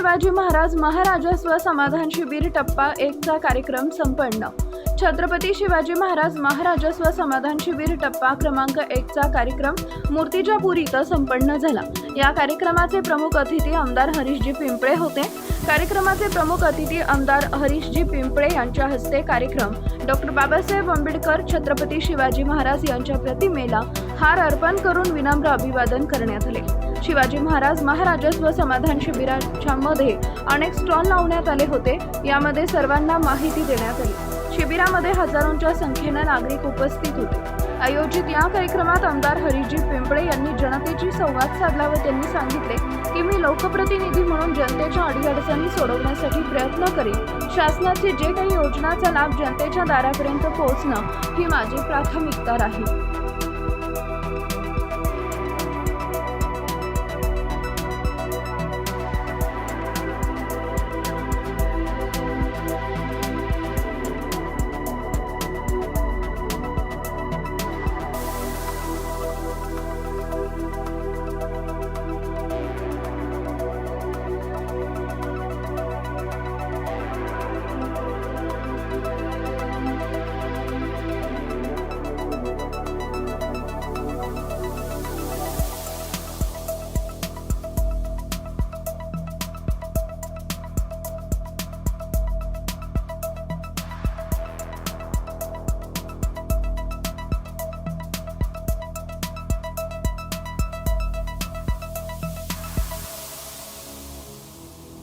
शिवाजी महाराज महाराजस्व समाधान शिबिर टप्पा 1 चा कार्यक्रम संपन्न। छत्रपती शिवाजी महाराज महाराजस्व समाधान शिबिर टप्पा क्रमांक 1 चा कार्यक्रम मूर्तिजापूर इथं संपन्न झाला। या कार्यक्रमाचे प्रमुख अतिथी आमदार हरीशजी पिंपळे होते। कार्यक्रमाचे प्रमुख अतिथी आमदार हरीशजी पिंपळे यांच्या हस्ते कार्यक्रम डॉक्टर बाबासाहेब आंबेडकर छत्रपती शिवाजी महाराज यांच्या प्रतिमेला हार अर्पण करून विनम्र अभिवादन करण्यात आले। शिवाजी महाराज महाराजस्व समाधान शिबिराच्या मध्ये अनेक स्टॉल लावण्यात आले होते। यामध्ये सर्वांना माहिती देण्यात आली। शिबिरामध्ये हजारोंच्या संख्येने नागरिक उपस्थित होते। आयोजित या कार्यक्रमात आमदार हरीशजी पिंपळे यांनी जनतेशी संवाद साधला व त्यांनी सांगितले की मी लोकप्रतिनिधी म्हणून जनतेच्या अडीअडचणी सोडवण्यासाठी प्रयत्न करेन। शासनाचे जे काही योजनांचा लाभ जनतेच्या दारापर्यंत पोहोचणं ही माझी प्राथमिकता राहील।